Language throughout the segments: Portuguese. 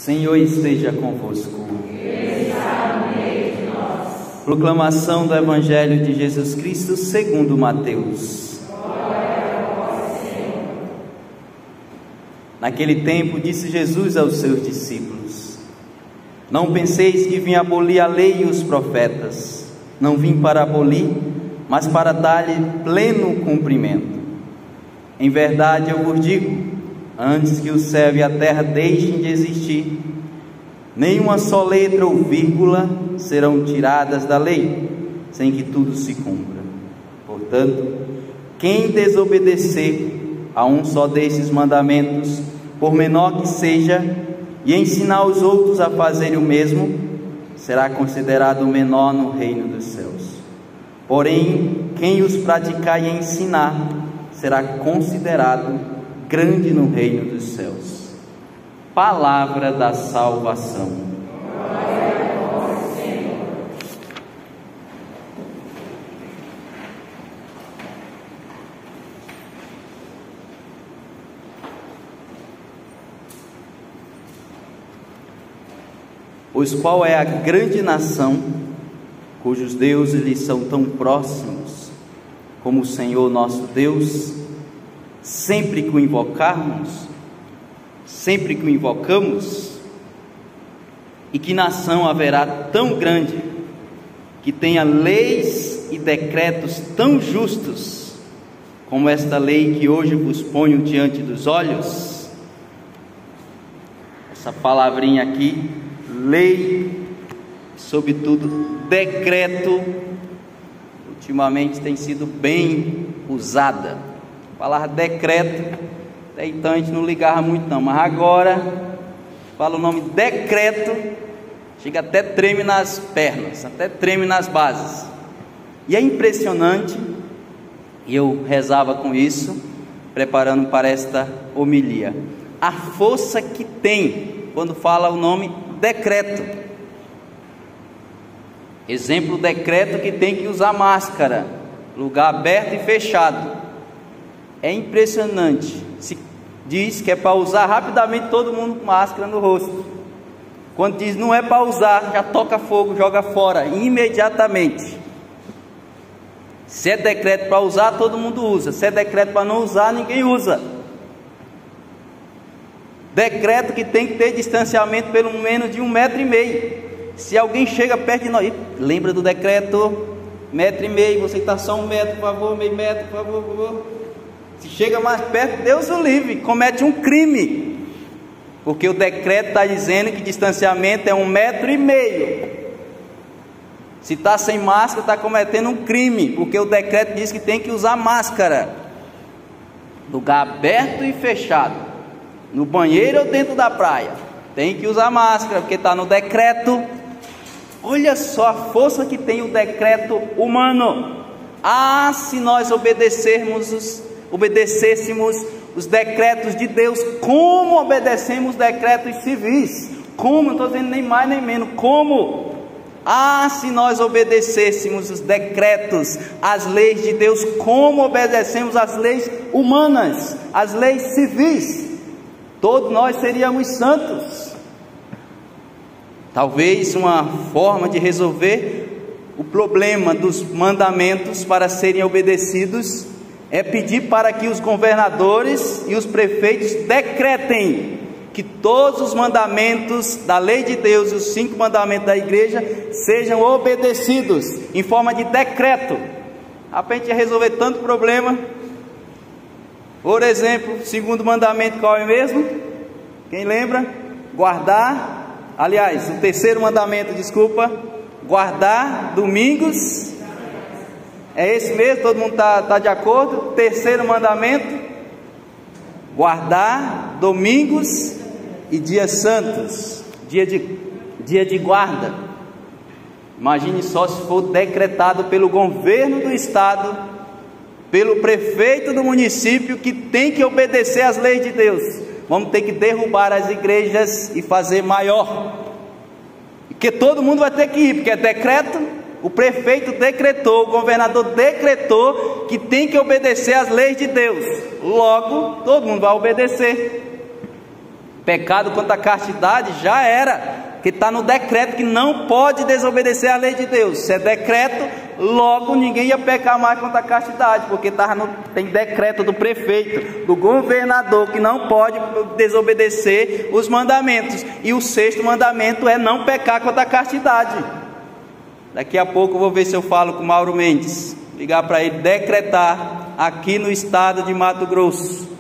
Senhor esteja convosco. Ele está no meio de nós. Proclamação do Evangelho de Jesus Cristo segundo Mateus. Glória a vós, Senhor. Naquele tempo disse Jesus aos seus discípulos: Não penseis que vim abolir a lei e os profetas. Não vim para abolir, mas para dar-lhe pleno cumprimento. Em verdade eu vos digo, antes que o céu e a terra deixem de existir, nenhuma só letra ou vírgula serão tiradas da lei, sem que tudo se cumpra. Portanto, quem desobedecer a um só desses mandamentos, por menor que seja, e ensinar os outros a fazerem o mesmo, será considerado menor no reino dos céus. Porém, quem os praticar e ensinar, será considerado grande no reino dos céus. Palavra da salvação. Glória a vós, Senhor. Pois qual é a grande nação cujos deuses lhes são tão próximos como o Senhor nosso Deus? Sempre que o invocamos, e que nação haverá tão grande, que tenha leis e decretos tão justos, como esta lei que hoje vos ponho diante dos olhos? Essa palavrinha aqui, lei, sobretudo decreto, ultimamente tem sido bem usada. Falar decreto, até então a gente não ligava muito não, mas agora fala o nome decreto, chega até treme nas pernas, até treme nas bases. E é impressionante, e eu rezava com isso, preparando para esta homilia, a força que tem quando fala o nome decreto. Exemplo, decreto que tem que usar máscara, lugar aberto e fechado. É impressionante. Se diz que é para usar rapidamente, todo mundo com máscara no rosto. Quando diz não é para usar, já toca fogo, joga fora imediatamente. Se é decreto para usar, todo mundo usa. Se é decreto para não usar, ninguém usa. Decreto que tem que ter distanciamento pelo menos de 1,5 metro. Se alguém chega perto de nós, lembra do decreto? 1,5 metro, você está só 1 metro, por favor, meio metro, por favor. Se chega mais perto, Deus o livre, comete um crime, porque o decreto está dizendo que distanciamento é 1,5 metro. Se está sem máscara, está cometendo um crime, porque o decreto diz que tem que usar máscara, lugar aberto e fechado, no banheiro ou dentro da praia, tem que usar máscara, porque está no decreto. Olha só a força que tem o decreto humano. Se nós obedecêssemos os decretos de Deus, como obedecemos os decretos civis? Como? Não estou dizendo nem mais nem menos. Como? Se nós obedecêssemos os decretos, as leis de Deus, como obedecemos as leis humanas, as leis civis, todos nós seríamos santos. Talvez uma forma de resolver o problema dos mandamentos para serem obedecidos é pedir para que os governadores e os prefeitos decretem que todos os mandamentos da lei de Deus e os 5 mandamentos da igreja sejam obedecidos em forma de decreto. A gente ia resolver tanto problema. Por exemplo, o 2º mandamento qual é mesmo? Quem lembra? Guardar, aliás, o 3º mandamento, guardar domingos. É esse mesmo? Todo mundo está de acordo? 3º mandamento: guardar domingos e dias santos, dia de guarda. Imagine só se for decretado pelo governo do estado, pelo prefeito do município, que tem que obedecer às leis de Deus. Vamos ter que derrubar as igrejas e fazer maior, porque todo mundo vai ter que ir, porque é decreto. O prefeito decretou, o governador decretou que tem que obedecer às leis de Deus. Logo, todo mundo vai obedecer. Pecado contra a castidade já era, que está no decreto que não pode desobedecer à lei de Deus. Se é decreto, logo ninguém ia pecar mais contra a castidade, porque tem decreto do prefeito, do governador, que não pode desobedecer os mandamentos. E o 6º mandamento é não pecar contra a castidade. Daqui a pouco eu vou ver se eu falo com Mauro Mendes, ligar para ele decretar aqui no estado de Mato Grosso,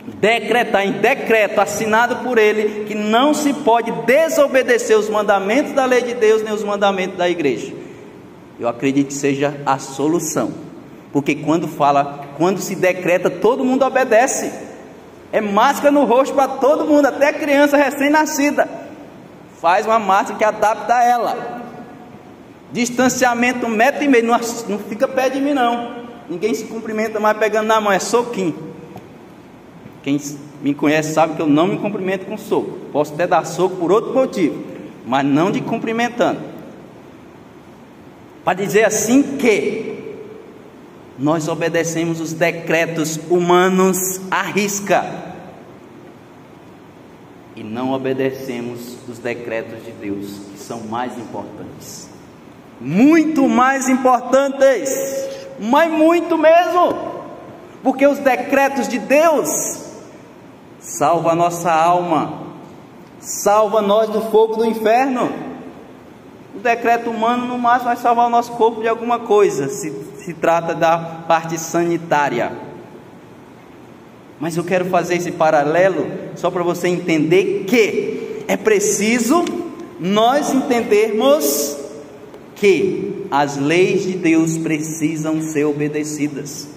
decretar em decreto assinado por ele, que não se pode desobedecer os mandamentos da lei de Deus, nem os mandamentos da igreja. Eu acredito que seja a solução, porque quando se decreta, todo mundo obedece. É máscara no rosto para todo mundo, até criança recém-nascida faz uma máscara que adapta a ela. Distanciamento 1,5 metro, não fica perto de mim não. Ninguém se cumprimenta mais pegando na mão, é soquinho. Quem me conhece sabe que eu não me cumprimento com soco. Posso até dar soco por outro motivo, mas não de cumprimentando. Para dizer assim que nós obedecemos os decretos humanos à risca e não obedecemos os decretos de Deus, que são mais importantes, muito mais importantes, mas muito mesmo, porque os decretos de Deus salva a nossa alma, salva nós do fogo do inferno. O decreto humano no máximo vai salvar o nosso corpo de alguma coisa, se trata da parte sanitária. Mas eu quero fazer esse paralelo só para você entender que é preciso nós entendermos que as leis de Deus precisam ser obedecidas,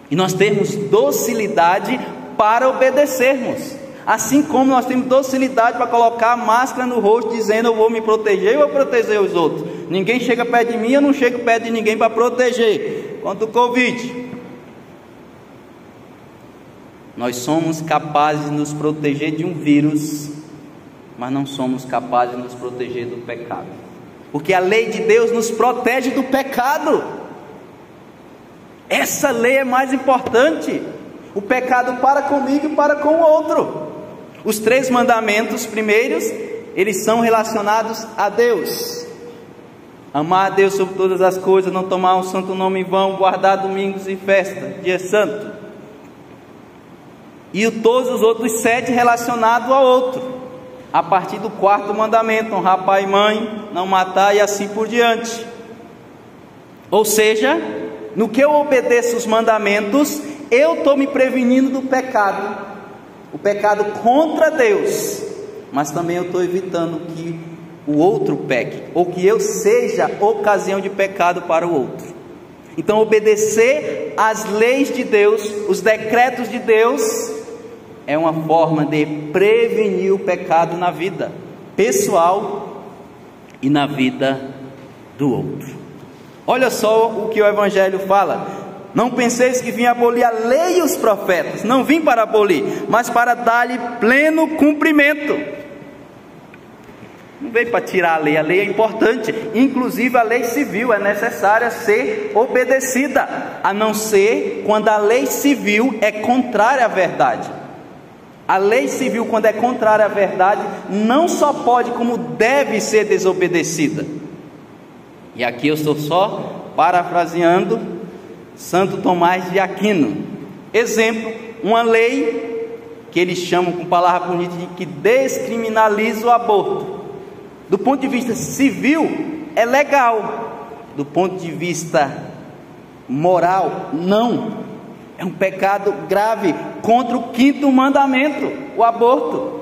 e nós temos docilidade para obedecermos, assim como nós temos docilidade para colocar a máscara no rosto, dizendo eu vou me proteger, eu vou proteger os outros. Ninguém chega perto de mim, eu não chego perto de ninguém para proteger contra o Covid. Nós somos capazes de nos proteger de um vírus, mas não somos capazes de nos proteger do pecado, porque a lei de Deus nos protege do pecado. Essa lei é mais importante. O pecado para comigo e para com o outro. Os 3 mandamentos primeiros, eles são relacionados a Deus: amar a Deus sobre todas as coisas, não tomar um santo nome em vão, guardar domingos e festa, dia santo. E todos os outros 7 relacionados ao outro, a partir do 4º mandamento: honrar pai e mãe, não matar, e assim por diante. Ou seja, no que eu obedeço os mandamentos, eu estou me prevenindo do pecado, o pecado contra Deus, mas também eu estou evitando que o outro peque, ou que eu seja ocasião de pecado para o outro. Então obedecer às leis de Deus, os decretos de Deus, é uma forma de prevenir o pecado na vida pessoal e na vida do outro. Olha só o que o Evangelho fala: não penseis que vim abolir a lei e os profetas. Não vim para abolir, mas para dar-lhe pleno cumprimento. Não veio para tirar a lei é importante, inclusive a lei civil é necessária ser obedecida, a não ser quando a lei civil é contrária à verdade. A lei civil, quando é contrária à verdade, não só pode, como deve ser desobedecida. E aqui eu estou só parafraseando Santo Tomás de Aquino. Exemplo, uma lei que eles chamam com palavra bonita de que descriminaliza o aborto. Do ponto de vista civil é legal, do ponto de vista moral não. É um pecado grave contra o 5º mandamento, o aborto.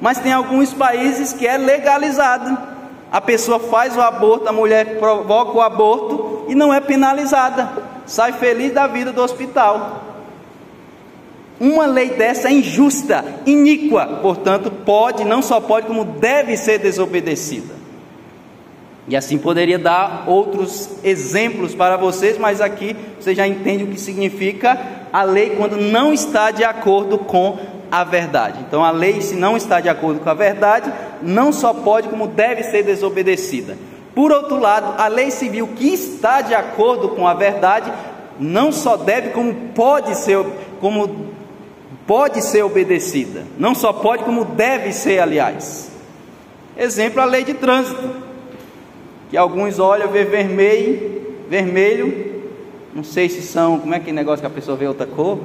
Mas tem alguns países que é legalizado. A pessoa faz o aborto, a mulher provoca o aborto e não é penalizada, sai feliz da vida do hospital. Uma lei dessa é injusta, iníqua, portanto não só pode, como deve ser desobedecida. E assim poderia dar outros exemplos para vocês, mas aqui você já entende o que significa a lei quando não está de acordo com a verdade. Então a lei, se não está de acordo com a verdade, não só pode, como deve ser desobedecida. Por outro lado, a lei civil que está de acordo com a verdade, não só deve, como pode ser, como pode ser obedecida. Não só pode, como deve ser, aliás. Exemplo, a lei de trânsito, que alguns olham, vê vermelho, não sei se são, como é que negócio que a pessoa vê outra cor?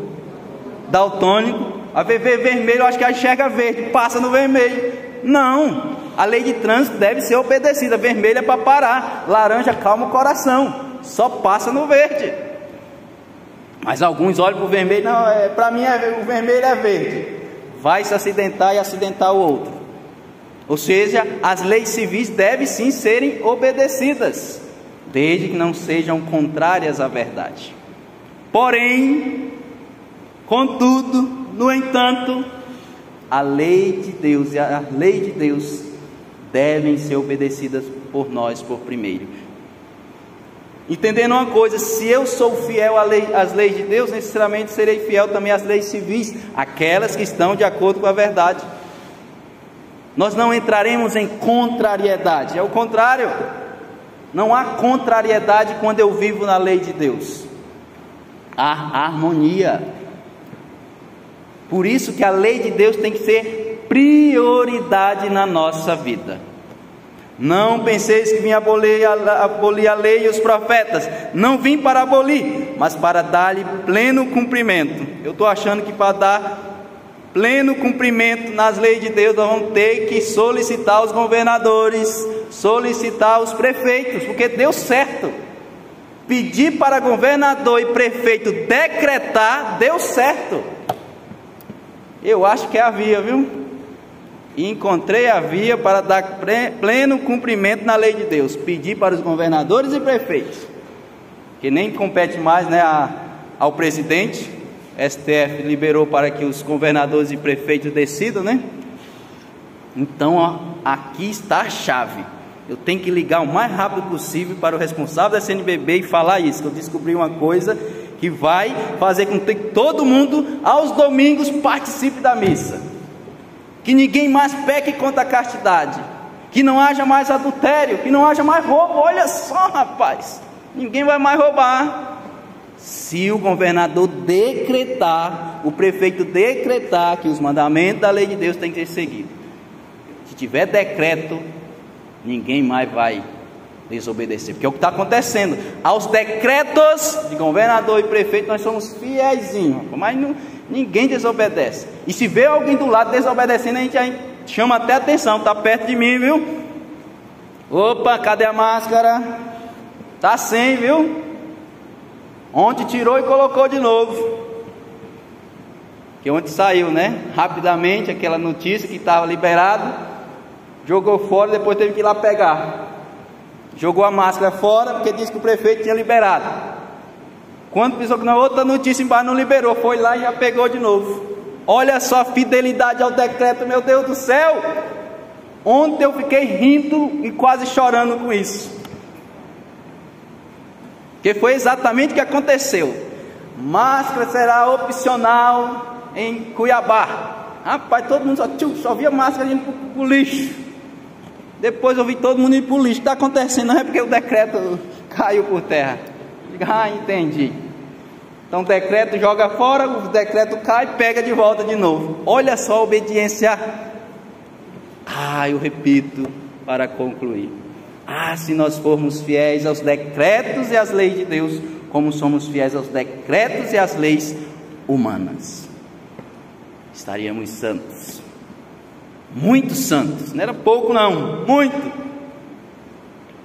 Daltônico. A ver vermelho, acho que ela enxerga verde, passa no vermelho. Não, a lei de trânsito deve ser obedecida. Vermelho é para parar, laranja calma o coração, só passa no verde. Mas alguns olham para o vermelho, não, para mim o vermelho é verde, vai se acidentar e acidentar o outro. Ou seja, as leis civis devem sim serem obedecidas, desde que não sejam contrárias à verdade. Porém, contudo, no entanto, a lei de Deus e a lei de Deus devem ser obedecidas por nós por primeiro. Entendendo uma coisa, se eu sou fiel às leis de Deus, necessariamente serei fiel também às leis civis, aquelas que estão de acordo com a verdade. Nós não entraremos em contrariedade, é o contrário. Não há contrariedade quando eu vivo na lei de Deus. Há harmonia. Por isso que a lei de Deus tem que ser prioridade na nossa vida. Não penseis que vim abolir a lei e os profetas. Não vim para abolir, mas para dar-lhe pleno cumprimento. Eu estou achando que para dar pleno cumprimento nas leis de Deus, nós vamos ter que solicitar os governadores, solicitar os prefeitos, porque deu certo. Pedir para governador e prefeito decretar, deu certo. Eu acho que é a via, viu? E encontrei a via para dar pleno cumprimento na lei de Deus. Pedir para os governadores e prefeitos, que nem compete mais, né, ao presidente. STF liberou para que os governadores e prefeitos decidam, né? Então, ó, aqui está a chave. Eu tenho que ligar o mais rápido possível para o responsável da CNBB e falar isso, que eu descobri uma coisa que vai fazer com que todo mundo, aos domingos, participe da missa. Que ninguém mais peque contra a castidade, que não haja mais adultério, que não haja mais roubo. Olha só, rapaz, ninguém vai mais roubar. Se o governador decretar, o prefeito decretar que os mandamentos da lei de Deus têm que ser seguidos, se tiver decreto, ninguém mais vai desobedecer, porque é o que está acontecendo. Aos decretos de governador e prefeito nós somos fiéisinhos, mas ninguém desobedece. E se vê alguém do lado desobedecendo, a gente chama até atenção. Está perto de mim, viu? Opa, cadê a máscara? Está sem, viu? Ontem tirou e colocou de novo, que ontem saiu, né? Rapidamente aquela notícia que estava liberado, jogou fora, depois teve que ir lá pegar. Jogou a máscara fora porque disse que o prefeito tinha liberado. Quando pensou que na outra notícia embaixo não liberou, foi lá e já pegou de novo. Olha só a fidelidade ao decreto, meu Deus do céu. Ontem eu fiquei rindo e quase chorando com isso, que foi exatamente o que aconteceu. Máscara será opcional em Cuiabá. Rapaz, todo mundo só via máscara indo para o lixo. Depois eu vi todo mundo indo para o lixo. Está acontecendo, não é porque o decreto caiu por terra. Ah, entendi. Então o decreto joga fora, o decreto cai e pega de volta de novo. Olha só a obediência. Eu repito para concluir. Se nós formos fiéis aos decretos e às leis de Deus, como somos fiéis aos decretos e às leis humanas, estaríamos santos, muito santos. Não era pouco não, muito.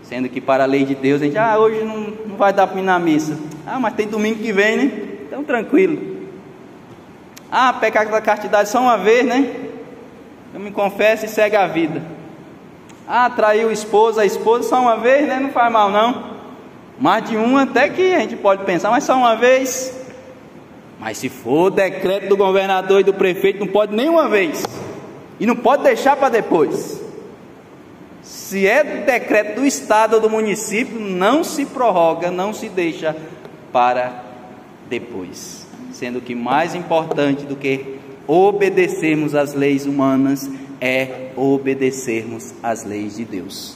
Sendo que para a lei de Deus a gente, hoje não vai dar para ir na missa. Mas tem domingo que vem, né? Então tranquilo. Pecar da castidade só uma vez, né? Eu me confesso e segue a vida. Traiu a esposa só uma vez, né? Não faz mal não. Mais de uma até que a gente pode pensar, mas só uma vez. Mas se for decreto do governador e do prefeito, não pode nem uma vez. E não pode deixar para depois. Se é decreto do estado ou do município, não se prorroga, não se deixa para depois. Sendo que mais importante do que obedecermos às leis humanas é obedecermos às leis de Deus.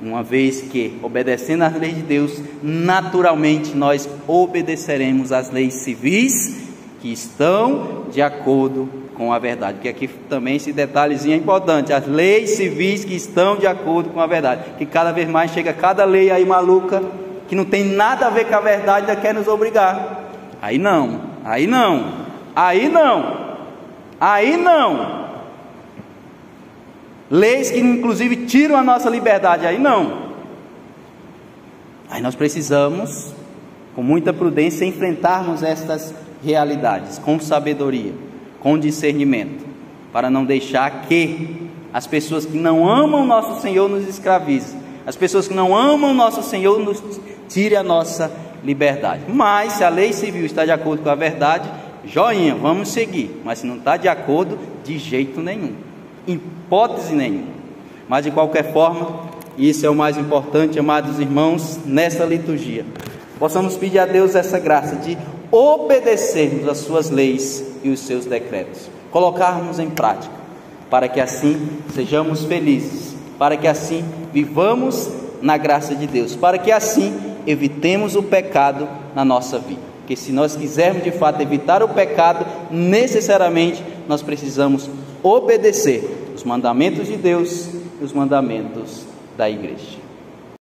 Uma vez que, obedecendo às leis de Deus, naturalmente nós obedeceremos às leis civis que estão de acordo com a verdade. Porque aqui também esse detalhezinho é importante. As leis civis que estão de acordo com a verdade. Que cada vez mais chega cada lei aí maluca, que não tem nada a ver com a verdade, ainda quer nos obrigar. Aí não, aí não, aí não, aí não. Leis que inclusive tiram a nossa liberdade, aí não. Aí nós precisamos, com muita prudência, enfrentarmos estas realidades com sabedoria, com discernimento, para não deixar que as pessoas que não amam nosso Senhor nos escravizem, as pessoas que não amam nosso Senhor nos tirem a nossa liberdade. Mas se a lei civil está de acordo com a verdade, joinha, vamos seguir. Mas se não está de acordo, de jeito nenhum, hipótese nenhuma. Mas de qualquer forma, isso é o mais importante, amados irmãos, nessa liturgia. Possamos pedir a Deus essa graça de obedecermos às suas leis e os seus decretos, colocarmos em prática, para que assim sejamos felizes, para que assim vivamos na graça de Deus, para que assim evitemos o pecado na nossa vida. Porque se nós quisermos de fato evitar o pecado, necessariamente nós precisamos obedecer os mandamentos de Deus e os mandamentos da igreja.